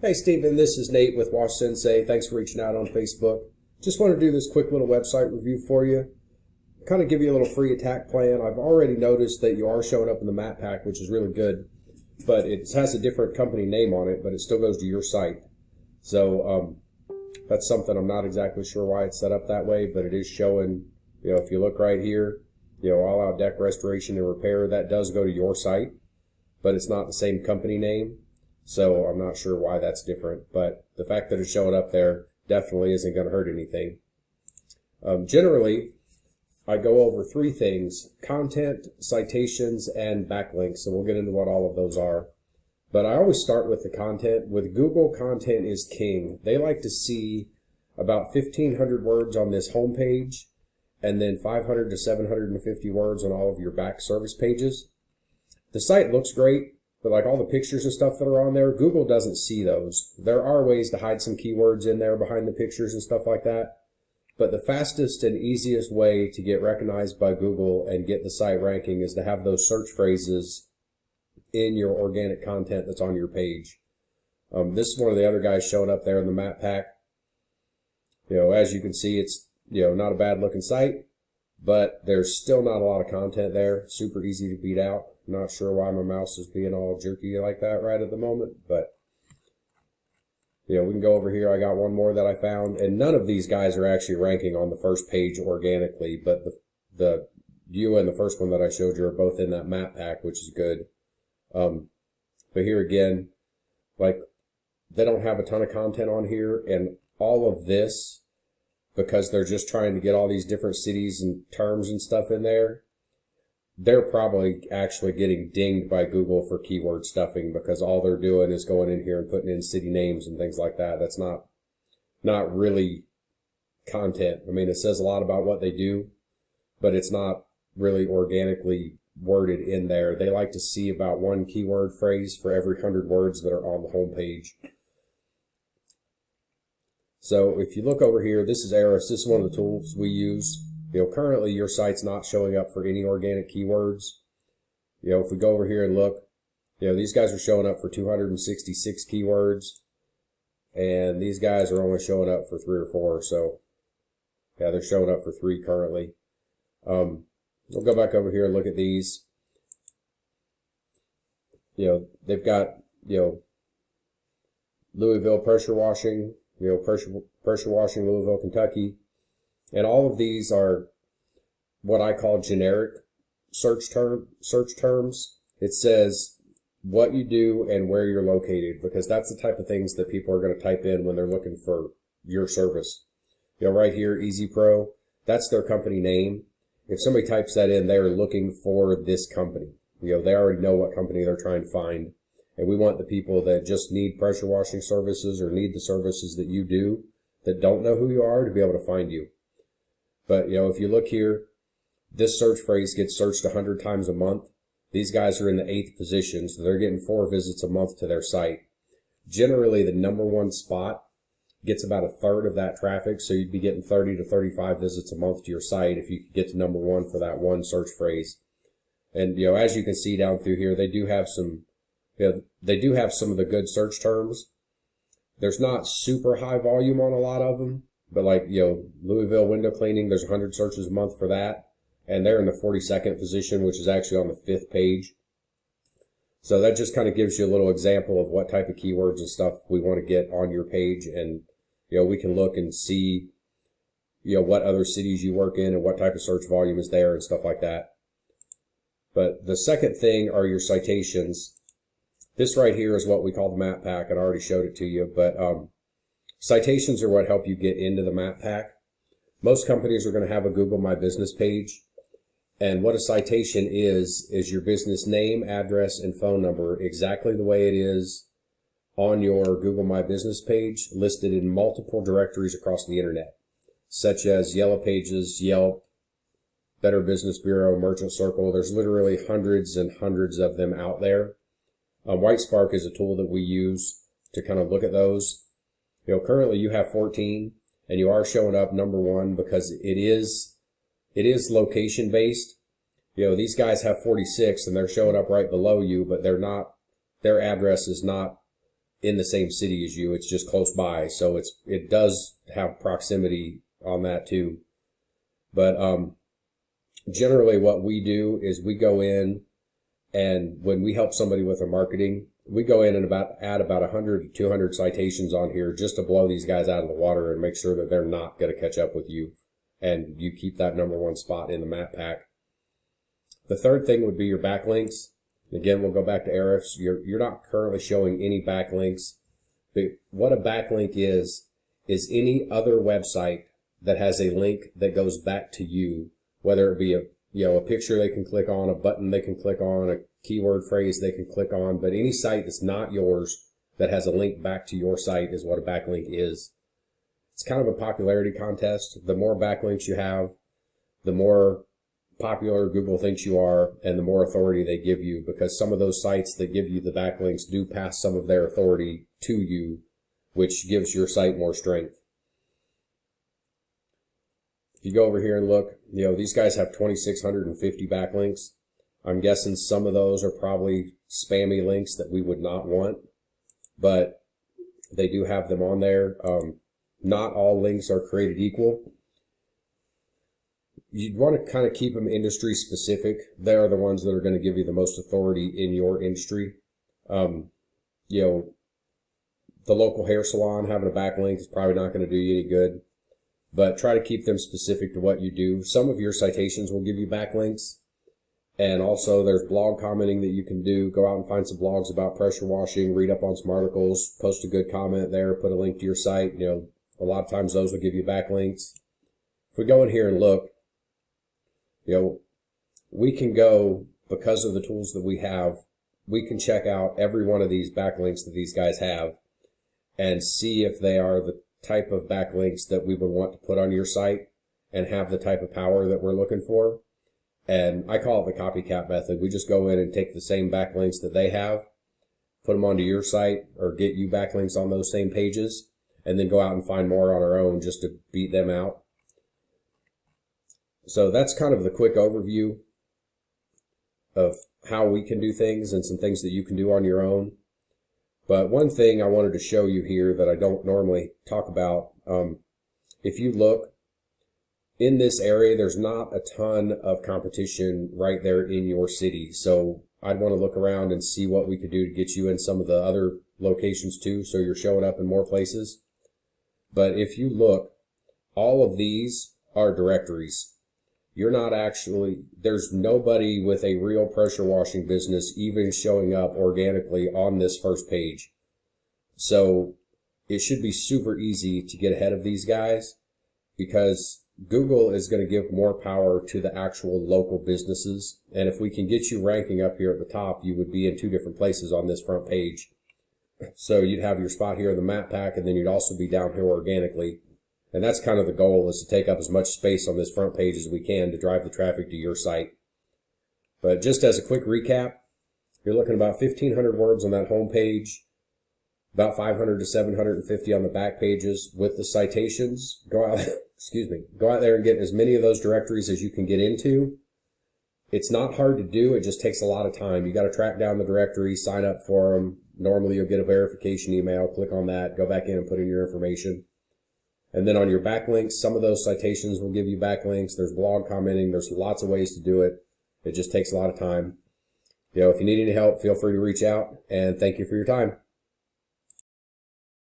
Hey Stephen, this is Nate with Wash Sensei. Thanks for reaching out on Facebook. Just want to do this quick little website review for you. Kind of give you a little free attack plan. I've already noticed that you are showing up in the map pack, which is really good, but it has a different company name on it, but it still goes to your site. So that's something I'm not exactly sure why it's set up that way, but it is showing, if you look right here, all out deck restoration and repair, that does go to your site, but it's not the same company name. So I'm not sure why that's different, but the fact that it's showing up there definitely isn't going to hurt anything. Generally, I go over three things: content, citations, and backlinks, and we'll get into what all of those are. But I always start with the content. With Google, content is king. They like to see about 1,500 words on this home page, and then 500 to 750 words on all of your back service pages. The site looks great, but like all the pictures and stuff that are on there, Google doesn't see those. There are ways to hide some keywords in there behind the pictures and stuff like that. But the fastest and easiest way to get recognized by Google and get the site ranking is to have those search phrases in your organic content that's on your page. This is one of the other guys showing up there in the map pack. As you can see, it's not a bad looking site, but there's still not a lot of content there. Super easy to beat out. Not sure why my mouse is being all jerky like that right at the moment, but we can go over here. I got one more that I found, and none of these guys are actually ranking on the first page organically, but you and the first one that I showed you are both in that map pack, which is good. But here again, like, they don't have a ton of content on here, and all of this, because they're just trying to get all these different cities and terms and stuff in there, they're probably actually getting dinged by Google for keyword stuffing, because all they're doing is going in here and putting in city names and things like that. That's not really content. I mean, it says a lot about what they do, but it's not really organically worded in there. They like to see about one keyword phrase for every 100 words that are on the home page. So if you look over here, this is Eris. This is one of the tools we use. Currently your site's not showing up for any organic keywords. If we go over here and look, these guys are showing up for 266 keywords, and these guys are only showing up for 3 or 4. So yeah, they're showing up for 3 currently. We'll go back over here and look at these. They've got, Louisville pressure washing, pressure washing Louisville, Kentucky. And all of these are what I call generic search terms. It says what you do and where you're located, because that's the type of things that people are going to type in when they're looking for your service. Right here, Easy Pro, that's their company name. If somebody types that in, they're looking for this company. They already know what company they're trying to find. And we want the people that just need pressure washing services or need the services that you do, that don't know who you are, to be able to find you. But, if you look here, this search phrase gets searched 100 times a month. These guys are in the 8th position, so they're getting 4 visits a month to their site. Generally, the number 1 spot gets about a third of that traffic, so you'd be getting 30 to 35 visits a month to your site if you could get to number 1 for that one search phrase. And, as you can see down through here, they do have some of the good search terms. There's not super high volume on a lot of them. But like, Louisville window cleaning, there's 100 searches a month for that. And they're in the 42nd position, which is actually on the 5th page. So that just kind of gives you a little example of what type of keywords and stuff we want to get on your page. And, we can look and see, what other cities you work in and what type of search volume is there and stuff like that. But the second thing are your citations. This right here is what we call the map pack. I already showed it to you, but, citations are what help you get into the map pack. Most companies are going to have a Google My Business page. And what a citation is your business name, address, and phone number, exactly the way it is on your Google My Business page, listed in multiple directories across the internet, such as Yellow Pages, Yelp, Better Business Bureau, Merchant Circle. There's literally hundreds and hundreds of them out there. Whitespark is a tool that we use to kind of look at those. Currently you have 14, and you are showing up number 1 because it is location based. These guys have 46 and they're showing up right below you, but they're not, their address is not in the same city as you. It's just close by. So it does have proximity on that too. But generally what we do is we go in, and when we help somebody with their marketing, we go in and add about 100 to 200 citations on here just to blow these guys out of the water and make sure that they're not going to catch up with you, and you keep that #1 spot in the map pack. The third thing would be your backlinks. Again, we'll go back to Ahrefs. You're not currently showing any backlinks, but what a backlink is any other website that has a link that goes back to you, whether it be a picture they can click on, a button they can click on, a keyword phrase they can click on, but any site that's not yours that has a link back to your site is what a backlink is. It's kind of a popularity contest. The more backlinks you have, the more popular Google thinks you are, and the more authority they give you, because some of those sites that give you the backlinks do pass some of their authority to you, which gives your site more strength. If you go over here and look, these guys have 2,650 backlinks. I'm guessing some of those are probably spammy links that we would not want, but they do have them on there. Not all links are created equal. You'd want to kind of keep them industry specific. They are the ones that are going to give you the most authority in your industry. The local hair salon having a backlink is probably not going to do you any good, but try to keep them specific to what you do. Some of your citations will give you backlinks, and also there's blog commenting that you can do. Go out and find some blogs about pressure washing, read up on some articles, post a good comment there, put a link to your site. A lot of times those will give you backlinks. If we go in here and look, we can go, because of the tools that we have, we can check out every one of these backlinks that these guys have and see if they are the type of backlinks that we would want to put on your site and have the type of power that we're looking for. And I call it the copycat method. We just go in and take the same backlinks that they have, put them onto your site, or get you backlinks on those same pages, and then go out and find more on our own just to beat them out. So that's kind of the quick overview of how we can do things and some things that you can do on your own. But one thing I wanted to show you here that I don't normally talk about, if you look in this area, there's not a ton of competition right there in your city. So I'd want to look around and see what we could do to get you in some of the other locations too, so you're showing up in more places. But if you look, all of these are directories. There's nobody with a real pressure washing business even showing up organically on this first page. So it should be super easy to get ahead of these guys, because Google is going to give more power to the actual local businesses. And if we can get you ranking up here at the top, you would be in 2 different places on this front page. So you'd have your spot here in the map pack, and then you'd also be down here organically. And that's kind of the goal, is to take up as much space on this front page as we can to drive the traffic to your site. But just as a quick recap, you're looking at about 1,500 words on that home page, about 500 to 750 on the back pages with the citations. Go out there and get as many of those directories as you can get into. It's not hard to do. It just takes a lot of time. You got to track down the directory, sign up for them. Normally you'll get a verification email. Click on that, go back in and put in your information. And then on your backlinks, some of those citations will give you backlinks. There's blog commenting. There's lots of ways to do it. It just takes a lot of time. If you need any help, feel free to reach out, and thank you for your time.